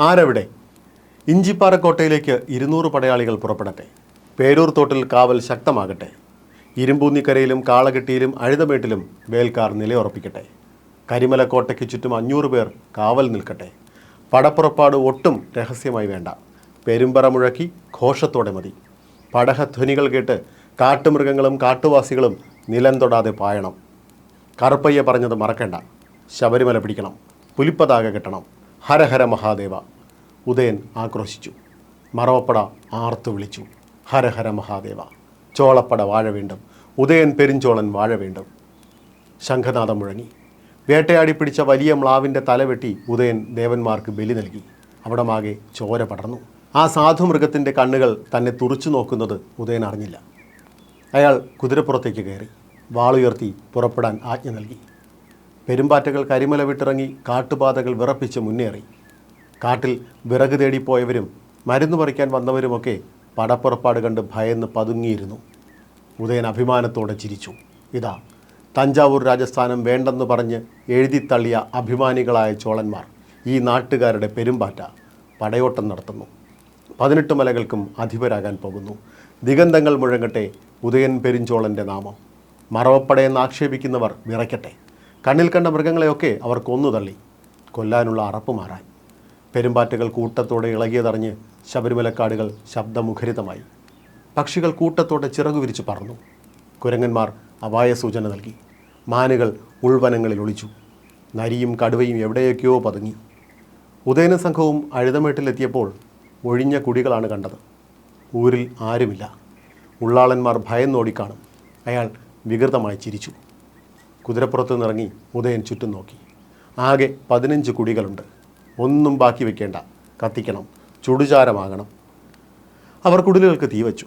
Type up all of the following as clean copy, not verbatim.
ആരെവിടെ? ഇഞ്ചിപ്പാറക്കോട്ടയിലേക്ക് 200 പടയാളികൾ പുറപ്പെടട്ടെ. പേരൂർ തോട്ടിൽ കാവൽ ശക്തമാകട്ടെ. ഇരുമ്പൂന്നിക്കരയിലും കാളകെട്ടിയിലും അഴുതമേട്ടിലും വേൽക്കാർ നിലയുറപ്പിക്കട്ടെ. കരിമലക്കോട്ടയ്ക്ക് ചുറ്റും 500 പേർ കാവൽ നിൽക്കട്ടെ. പടപ്പുറപ്പാട് ഒട്ടും രഹസ്യമായി വേണ്ട. പെരുമ്പറ മുഴക്കി ഘോഷത്തോടെ മതി. പടഹധ്വനികൾ കേട്ട് കാട്ടുമൃഗങ്ങളും കാട്ടുവാസികളും നിലം തൊടാതെ പായണം. കറുപ്പയ്യ പറഞ്ഞത് മറക്കണ്ട. ശബരിമല പിടിക്കണം. പുലിപ്പതാക കെട്ടണം. ഹരഹര മഹാദേവ. ഉദയൻ ആക്രോശിച്ചു. മറവപ്പട ആർത്തു വിളിച്ചു. ഹരഹര മഹാദേവ. ചോളപ്പട വാഴ വീണ്ടും. ഉദയൻ പെരിഞ്ചോളൻ വാഴ വീണ്ടും. ശംഖനാദം മുഴങ്ങി. വേട്ടയാടി പിടിച്ച വലിയ മ്ലാവിൻ്റെ തലവെട്ടി ഉദയൻ ദേവന്മാർക്ക് ബലി നൽകി. അവിടമാകെ ചോര പടർന്നു. ആ സാധുമൃഗത്തിൻ്റെ കണ്ണുകൾ തന്നെ തുറച്ചു നോക്കുന്നത് ഉദയൻ അറിഞ്ഞില്ല. അയാൾ കുതിരപ്പുറത്തേക്ക് കയറി വാളുയർത്തി പുറപ്പെടാൻ ആജ്ഞ നൽകി. പെരുമ്പാറ്റകൾ കരിമല വിട്ടിറങ്ങി കാട്ടുപാതകൾ വിറപ്പിച്ച് മുന്നേറി. കാട്ടിൽ വിറക് തേടിപ്പോയവരും മരുന്ന് പറിക്കാൻ വന്നവരുമൊക്കെ പടപ്പുറപ്പാട് കണ്ട് ഭയന്ന് പതുങ്ങിയിരുന്നു. ഉദയൻ അഭിമാനത്തോടെ ചിരിച്ചു. ഇതാ തഞ്ചാവൂർ രാജസ്ഥാനം വേണ്ടെന്ന് പറഞ്ഞ് എഴുതിത്തള്ളിയ അഭിമാനികളായ ചോളന്മാർ ഈ നാട്ടുകാരുടെ പെരുമ്പാറ്റ പടയോട്ടം നടത്തുന്നു. 18 മലകൾക്കും അധിപരാകാൻ പോകുന്നു. ദിഗന്ധങ്ങൾ മുഴങ്ങട്ടെ ഉദയൻ പെരിഞ്ചോളൻ്റെ നാമം. മറവപ്പടയെന്ന് ആക്ഷേപിക്കുന്നവർ വിറയ്ക്കട്ടെ. കണ്ണിൽ കണ്ട മൃഗങ്ങളെയൊക്കെ അവർ കൊന്നുതള്ളി. കൊല്ലാനുള്ള അറപ്പ് മാറാൻ. പെരുമ്പാറ്റകൾ കൂട്ടത്തോടെ ഇളകിയതറിഞ്ഞ് ശബരിമലക്കാടുകൾ ശബ്ദമുഖരിതമായി. പക്ഷികൾ കൂട്ടത്തോടെ ചിറകു വിരിച്ചു പറന്നു. കുരങ്ങന്മാർ അപായ സൂചന നൽകി. മാനുകൾ ഉൾവനങ്ങളിൽ ഒളിച്ചു. നരിയും കടുവയും എവിടെയൊക്കെയോ പതുങ്ങി. ഉദയന സംഘവും അഴുതമേട്ടിലെത്തിയപ്പോൾ ഒഴിഞ്ഞ കുടികളാണ് കണ്ടത്. ഊരിൽ ആരുമില്ല. ഉള്ളാളന്മാർ ഭയന്നോടിക്കാണും. അയാൾ വികൃതമായി ചിരിച്ചു. കുതിരപ്പുറത്ത് നിന്നിറങ്ങി ഉദയൻ ചുറ്റും നോക്കി. ആകെ 15 കുടികളുണ്ട്. ഒന്നും ബാക്കി വെക്കേണ്ട. കത്തിക്കണം. ചുടുചാരമാകണം. അവർ കുടിലുകൾക്ക് തീ വച്ചു.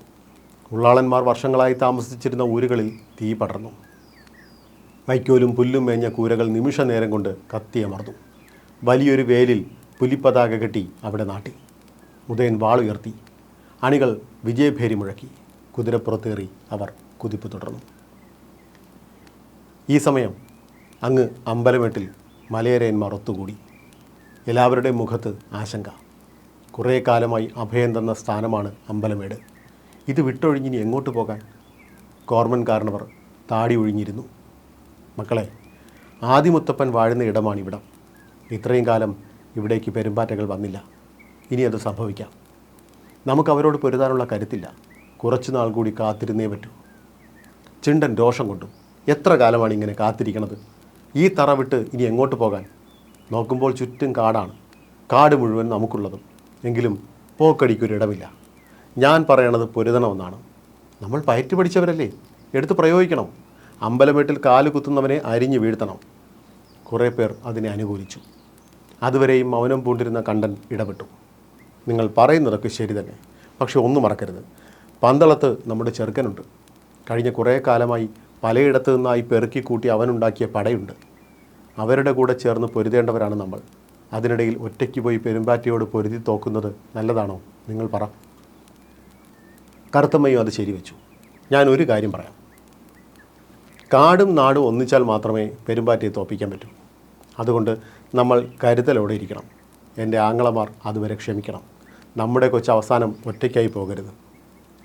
ഉള്ളാളന്മാർ വർഷങ്ങളായി താമസിച്ചിരുന്ന ഊരുകളിൽ തീ പടർന്നു. വൈക്കോലും പുല്ലും മേഞ്ഞ കൂരകൾ നിമിഷ നേരം കൊണ്ട് കത്തിയമർന്നു. വലിയൊരു വേലിൽ പുലിപ്പതാക കെട്ടി അവിടെ നാട്ടി. ഉദയൻ വാളുയർത്തി. അണികൾ വിജയഭേരി മുഴക്കി. കുതിരപ്പുറത്തേറി അവർ കുതിപ്പ് തുടർന്നു. ഈ സമയം അങ്ങ് അമ്പലമേട്ടിൽ മലയരയന്മാർ ഒത്തുകൂടി. എല്ലാവരുടെയും മുഖത്ത് ആശങ്ക. കുറേ കാലമായി അഭയം തന്ന സ്ഥാനമാണ് അമ്പലമേട്. ഇത് വിട്ടൊഴിഞ്ഞിനി എങ്ങോട്ട് പോകാൻ? കോർമൻ കാരണവർ താടി ഒഴിഞ്ഞിരുന്നു. മക്കളെ, ആദിമുത്തപ്പൻ വാഴുന്ന ഇടമാണിവിടം. ഇത്രയും കാലം ഇവിടേക്ക് പെരുമ്പാറ്റകൾ വന്നില്ല. ഇനി അത് സംഭവിക്കാം. നമുക്ക് അവരോട് പൊരുതാനുള്ള കരുത്തില്ല. കുറച്ചു നാൾ കൂടി കാത്തിരുന്നേ പറ്റൂ. ചിണ്ടൻ രോഷം കൊണ്ടു. എത്ര കാലമാണ് ഇങ്ങനെ കാത്തിരിക്കണത്? ഈ തറ വിട്ട് ഇനി എങ്ങോട്ട് പോകാൻ? നോക്കുമ്പോൾ ചുറ്റും കാടാണ്. കാട് മുഴുവൻ നമുക്കുള്ളതും. എങ്കിലും പോക്കടിക്കൊരിടമില്ല. ഞാൻ പറയണത് പൊരുതണമെന്നാണ്. നമ്മൾ പയറ്റ് പഠിച്ചവരല്ലേ, എടുത്ത് പ്രയോഗിക്കണം. അമ്പലമേട്ടിൽ കാല് കുത്തുന്നവനെ അരിഞ്ഞു വീഴ്ത്തണം. കുറേ പേർ അതിനെ അനുകൂലിച്ചു. അതുവരെയും മൗനം പൂണ്ടിരുന്ന കണ്ടൻ ഇടപെട്ടു. നിങ്ങൾ പറയുന്നതൊക്കെ ശരി തന്നെ. പക്ഷെ ഒന്നും മറക്കരുത്, പന്തളത്ത് നമ്മുടെ ചെറുക്കനുണ്ട്. കഴിഞ്ഞ കുറേ കാലമായി പലയിടത്തു നിന്നായി പെറുക്കി കൂട്ടി അവനുണ്ടാക്കിയ പടയുണ്ട്. അവരുടെ കൂടെ ചേർന്ന് പൊരുതേണ്ടവരാണ് നമ്മൾ. അതിനിടയിൽ ഒറ്റയ്ക്ക് പോയി പെരുമ്പാറ്റയോട് പൊരുതി തോക്കുന്നത് നല്ലതാണോ? നിങ്ങൾ പറ. കറുത്തമ്മയും അത് ശരിവെച്ചു. ഞാൻ ഒരു കാര്യം പറയാം. കാടും നാടും ഒന്നിച്ചാൽ മാത്രമേ പെരുമ്പാറ്റയെ തോൽപ്പിക്കാൻ പറ്റൂ. അതുകൊണ്ട് നമ്മൾ കരുതലോടെ ഇരിക്കണം. എൻ്റെ ആങ്ങളമാർ അതുവരെ ക്ഷമിക്കണം. നമ്മുടെ കൊച്ചു അവസാനം ഒറ്റയ്ക്കായി പോകരുത്.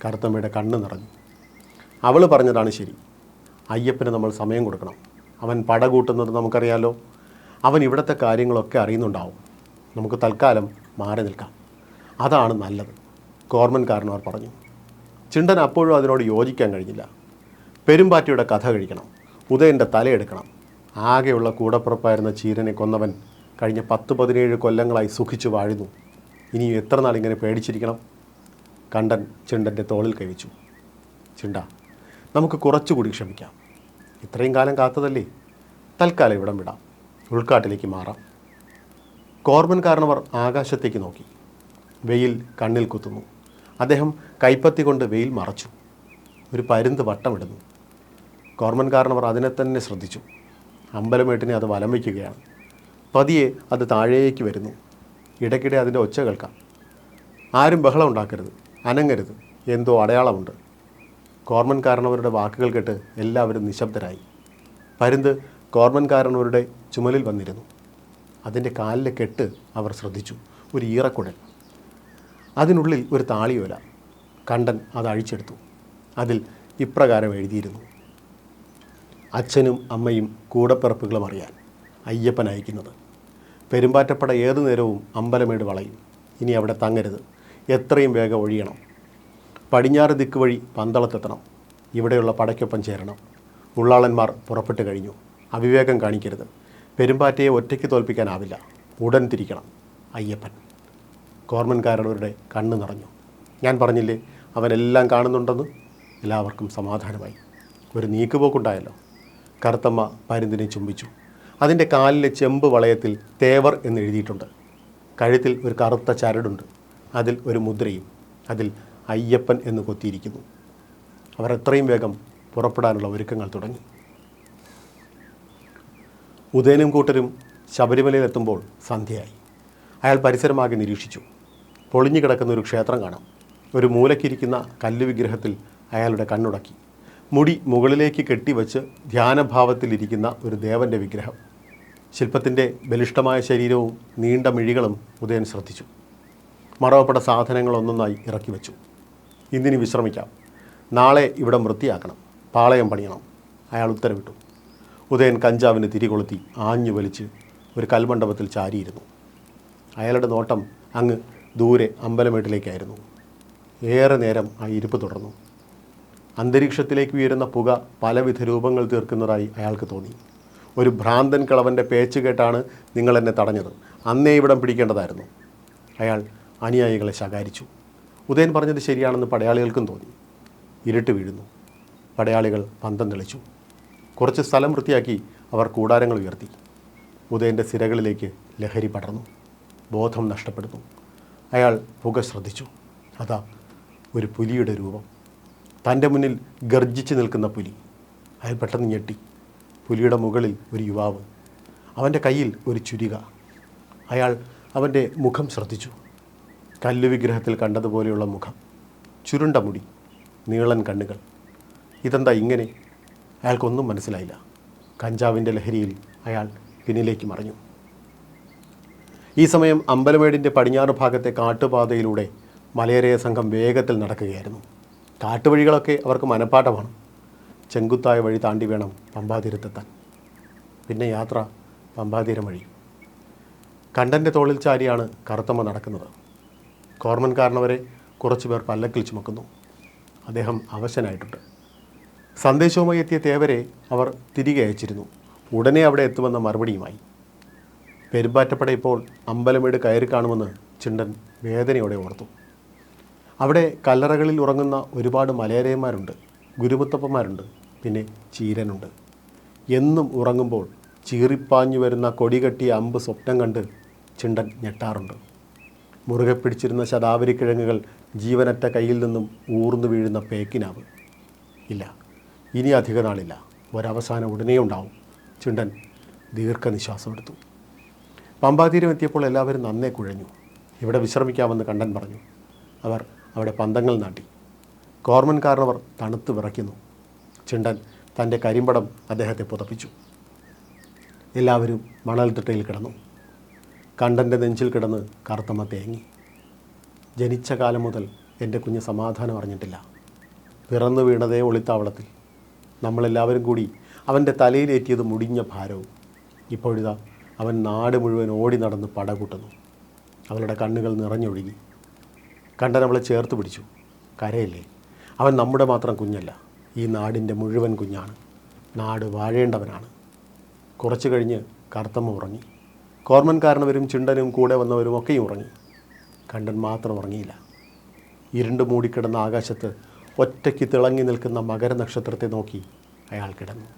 കറുത്തമ്മയുടെ കണ്ണ് നിറഞ്ഞു. അവൾ പറഞ്ഞതാണ് ശരി. അയ്യപ്പന് നമ്മൾ സമയം കൊടുക്കണം. അവൻ പട കൂട്ടുന്നത് നമുക്കറിയാലോ. അവൻ ഇവിടുത്തെ കാര്യങ്ങളൊക്കെ അറിയുന്നുണ്ടാവും. നമുക്ക് തൽക്കാലം മാറി നിൽക്കാം. അതാണ് നല്ലത്. കോർമൻ കാരണവർ പറഞ്ഞു. ചിണ്ടൻ അപ്പോഴും അതിനോട് യോജിക്കാൻ കഴിഞ്ഞില്ല. പെരുമ്പാറ്റയുടെ കഥ കഴിക്കണം. ഉദയൻ്റെ തലയെടുക്കണം. ആകെയുള്ള കൂടപ്പുറപ്പായിരുന്ന ചീരനെ കൊന്നവൻ കഴിഞ്ഞ 10-17 കൊല്ലങ്ങളായി സുഖിച്ചു വാഴുന്നു. ഇനിയും എത്ര നാൾ ഇങ്ങനെ പേടിച്ചിരിക്കണം? കണ്ടൻ ചിണ്ടൻ്റെ തോളിൽ കൈവച്ചു. ചിണ്ട, നമുക്ക് കുറച്ചുകൂടി ക്ഷമിക്കാം. ഇത്രയും കാലം കാത്തതല്ലേ. തൽക്കാലം ഇവിടം വിടാം. ഉൾക്കാട്ടിലേക്ക് മാറാം. കോർമൻ കാരണവർ ആകാശത്തേക്ക് നോക്കി. വെയിൽ കണ്ണിൽ കുത്തുന്നു. അദ്ദേഹം കൈപ്പത്തി കൊണ്ട് വെയിൽ മറച്ചു. ഒരു പരുന്ത് വട്ടമിടുന്നു. കോർമൻ കാരണവർ അതിനെ തന്നെ ശ്രദ്ധിച്ചു. അമ്പലമേട്ടിനെ അത് വലം വയ്ക്കുകയാണ്. പതിയെ അത് താഴേക്ക് വരുന്നു. ഇടയ്ക്കിടെ അതിൻ്റെ ഒച്ച കേൾക്കാം. ആരും ബഹളം ഉണ്ടാക്കരുത്, അനങ്ങരുത്, എന്തോ അടയാളമുണ്ട്. കോർമൻ കാരണവരുടെ വാക്കുകൾ കേട്ട് എല്ലാവരും നിശബ്ദരായി. പരുന്ത് കോർമൻ കാരണവരുടെ ചുമലിൽ വന്നിരുന്നു. അതിൻ്റെ കാലിലെ കെട്ട് അവർ ശ്രദ്ധിച്ചു. ഒരു ഈറക്കുഴൽ, അതിനുള്ളിൽ ഒരു താളിയോല. കണ്ടൻ അത് അഴിച്ചെടുത്തു. അതിൽ ഇപ്രകാരം എഴുതിയിരുന്നു: അച്ഛനും അമ്മയും കൂടപ്പിറപ്പുകളും അറിയാൻ അയ്യപ്പൻ അയക്കുന്നത്. പെരുമ്പാറ്റപ്പട ഏതു നേരവും അമ്പലമേട് വളയും. ഇനി അവിടെ തങ്ങരുത്. എത്രയും വേഗം ഒഴിയണം. പടിഞ്ഞാറ് ദിക്ക് വഴി പന്തളത്തെത്തണം. ഇവിടെയുള്ള പടയ്ക്കൊപ്പം ചേരണം. ഉള്ളാളന്മാർ പുറപ്പെട്ടു കഴിഞ്ഞു. അവിവേകം കാണിക്കരുത്. പെരുമ്പാറ്റയെ ഒറ്റയ്ക്ക് തോൽപ്പിക്കാനാവില്ല. ഉടൻ തിരിക്കണം. അയ്യപ്പൻ. കോർമൻകാരുടെ കണ്ണ് നിറഞ്ഞു. ഞാൻ പറഞ്ഞില്ലേ അവനെല്ലാം കാണുന്നുണ്ടെന്ന്. എല്ലാവർക്കും സമാധാനമായി. ഒരു നീക്കുപോക്കുണ്ടായല്ലോ. കറുത്തമ്മ പരുന്തിനെ ചുംബിച്ചു. അതിൻ്റെ കാലിലെ ചെമ്പ് വളയത്തിൽ തേവർ എന്നെഴുതിയിട്ടുണ്ട്. കഴുത്തിൽ ഒരു കറുത്ത ചരടുണ്ട്. അതിൽ ഒരു മുദ്രയും. അതിൽ അയ്യപ്പൻ എന്ന് കൊത്തിയിരിക്കുന്നു. അവർ എത്രയും വേഗം പുറപ്പെടാനുള്ള ഒരുക്കങ്ങൾ തുടങ്ങി. ഉദയനും കൂട്ടരും ശബരിമലയിലെത്തുമ്പോൾ സന്ധ്യയായി. അയാൾ പരിസരമാകെ നിരീക്ഷിച്ചു. പൊളിഞ്ഞു കിടക്കുന്ന ഒരു ക്ഷേത്രം കാണാം. ഒരു മൂലക്കിരിക്കുന്ന കല്ല് വിഗ്രഹത്തിൽ അയാളുടെ കണ്ണുടക്കി. മുടി മുകളിലേക്ക് കെട്ടിവച്ച് ധ്യാനഭാവത്തിലിരിക്കുന്ന ഒരു ദേവൻ്റെ വിഗ്രഹം. ശില്പത്തിൻ്റെ ബലിഷ്ഠമായ ശരീരവും നീണ്ട മിഴികളും ഉദയൻ ശ്രദ്ധിച്ചു. മറവപ്പെട്ട സാധനങ്ങളൊന്നൊന്നായി ഇറക്കി വെച്ചു. ഇന്നിനി വിശ്രമിക്കാം. നാളെ ഇവിടം വൃത്തിയാക്കണം. പാളയം പണിയണം. അയാൾ ഉത്തരവിട്ടു. ഉദയൻ കഞ്ചാവിന് തിരികൊളുത്തി ആഞ്ഞു വലിച്ച് ഒരു കൽമണ്ഡപത്തിൽ ചാരിയിരുന്നു. അയാളുടെ നോട്ടം അങ്ങ് ദൂരെ അമ്പലമേട്ടിലേക്കായിരുന്നു. ഏറെ നേരം ആ ഇരിപ്പ് തുടർന്നു. അന്തരീക്ഷത്തിലേക്ക് ഉയരുന്ന പുക പലവിധ രൂപങ്ങൾ തീർക്കുന്നതായി അയാൾക്ക് തോന്നി. ഒരു ഭ്രാന്തൻ കിളവൻ്റെ പേച്ച് കേട്ടാണ് നിങ്ങളെന്നെ തടഞ്ഞത്. അന്നേ ഇവിടം പിടിക്കേണ്ടതായിരുന്നു. അയാൾ അനുയായികളെ ശകാരിച്ചു. ഉദയൻ പറഞ്ഞത് ശരിയാണെന്ന് പടയാളികൾക്കും തോന്നി. ഇരുട്ട് വീഴുന്നു. പടയാളികൾ പന്തം തെളിച്ചു. കുറച്ച് സ്ഥലം വൃത്തിയാക്കി അവർ കൂടാരങ്ങൾ ഉയർത്തി. ഉദയൻ്റെ സിരകളിലേക്ക് ലഹരി പടർന്നു. ബോധം നഷ്ടപ്പെടുന്നു. അയാൾ പുക ശ്രദ്ധിച്ചു. അതാ ഒരു പുലിയുടെ രൂപം. തൻ്റെ മുന്നിൽ ഗർജിച്ച് നിൽക്കുന്ന പുലി. അയാൾ പെട്ടെന്ന് ഞെട്ടി. പുലിയുടെ മുകളിൽ ഒരു യുവാവ്. അവൻ്റെ കയ്യിൽ ഒരു ചുരിക. അയാൾ അവൻ്റെ മുഖം ശ്രദ്ധിച്ചു. കല്ല് വിഗ്രഹത്തിൽ കണ്ടതുപോലെയുള്ള മുഖം. ചുരുണ്ട മുടി, നീളൻ കണ്ണുകൾ. ഇതെന്താ ഇങ്ങനെ? അയാൾക്കൊന്നും മനസ്സിലായില്ല. കഞ്ചാവിൻ്റെ ലഹരിയിൽ അയാൾ പിന്നിലേക്ക് മറിഞ്ഞു. ഈ സമയം അമ്പലമേടിൻ്റെ പടിഞ്ഞാറ് ഭാഗത്തെ കാട്ടുപാതയിലൂടെ മലയരയ സംഘം വേഗത്തിൽ നടക്കുകയായിരുന്നു. കാട്ടുവഴികളൊക്കെ അവർക്ക് മനപ്പാഠമാണ്. ചെങ്കുത്തായ വഴി താണ്ടി വേണം പമ്പാതീരത്തെത്താൻ. പിന്നെ യാത്ര പമ്പാതീരം വഴി. കണ്ടൻ്റെ തോളിൽ ചാരിയാണ് കറുത്തമ്മ നടക്കുന്നത്. കോർമൻകാരനവരെ കുറച്ചുപേർ പല്ലക്കിൽ ചുമക്കുന്നു. അദ്ദേഹം അവശനായിട്ടുണ്ട്. സന്ദേശവുമായി എത്തിയ തേവരെ അവർ തിരികെ അയച്ചിരുന്നു. ഉടനെ അവിടെ എത്തുമെന്ന മറുപടിയുമായി. പെരുമ്പാറ്റപ്പട ഇപ്പോൾ അമ്പലമേട് കയറി കാണുമെന്ന് ചിണ്ടൻ വേദനയോടെ ഓർത്തു. അവിടെ കല്ലറകളിൽ ഉറങ്ങുന്ന ഒരുപാട് മലയരയന്മാരുണ്ട്, ഗുരുമുത്തപ്പന്മാരുണ്ട്, പിന്നെ ചീരനുണ്ട്. എന്നും ഉറങ്ങുമ്പോൾ ചീറിപ്പാഞ്ഞു വരുന്ന കൊടികെട്ടിയ അമ്പ് സ്വപ്നം കണ്ട് ചിണ്ടൻ ഞെട്ടാറുണ്ട്. മുറുകെ പിടിച്ചിരുന്ന ശതാവരിക്കിഴങ്ങുകൾ ജീവനറ്റ കയ്യിൽ നിന്നും ഊർന്നു വീഴുന്ന പേക്കിനാവ്. ഇല്ല, ഇനി അധിക നാളില്ല. ഒരവസാനം ഉടനെ ഉണ്ടാവും. ചിണ്ടൻ ദീർഘനിശ്വാസം എടുത്തു. പമ്പാതീരം എത്തിയപ്പോൾ എല്ലാവരും നന്നേ കുഴഞ്ഞു. ഇവിടെ വിശ്രമിക്കാമെന്ന് കണ്ടൻ പറഞ്ഞു. അവർ അവിടെ പന്തങ്ങൾ നാട്ടി. കോർമൻകാരനവർ തണുത്ത് വിറയ്ക്കുന്നു. ചിണ്ടൻ തൻ്റെ കരിമ്പടം അദ്ദേഹത്തെ പുതപ്പിച്ചു. എല്ലാവരും മണൽത്തിട്ടയിൽ കിടന്നു. കണ്ടൻ്റെ നെഞ്ചിൽ കിടന്ന് കറുത്തമ്മ തേങ്ങി. ജനിച്ച കാലം മുതൽ എൻ്റെ കുഞ്ഞ് സമാധാനം അറിഞ്ഞിട്ടില്ല. പിറന്നു വീണതേ ഒളിത്താവളത്തിൽ. നമ്മളെല്ലാവരും കൂടി അവൻ്റെ തലയിലേറ്റിയത് മുടിഞ്ഞ ഭാരവും. ഇപ്പോഴിതാ അവൻ നാട് മുഴുവൻ ഓടി നടന്ന് പടകൂട്ടുന്നു. അവളുടെ കണ്ണുകൾ നിറഞ്ഞൊഴുകി. കണ്ടൻ അവളെ ചേർത്ത് പിടിച്ചു. കരയില്ലേ, അവൻ നമ്മുടെ മാത്രം കുഞ്ഞല്ല, ഈ നാടിൻ്റെ മുഴുവൻ കുഞ്ഞാണ്. നാട് വാഴേണ്ടവനാണ്. കുറച്ചു കഴിഞ്ഞ് കറുത്തമ്മ ഉറങ്ങി. കോർമൻകാരനവരും ചിണ്ടനും കൂടെ വന്നവരും ഒക്കെയും ഉറങ്ങി. കണ്ടൻ മാത്രം ഉറങ്ങിയില്ല. ഇരുണ്ട് മൂടിക്കിടന്ന ആകാശത്ത് ഒറ്റയ്ക്ക് തിളങ്ങി നിൽക്കുന്ന മകരനക്ഷത്രത്തെ നോക്കി അയാൾ കിടന്നു.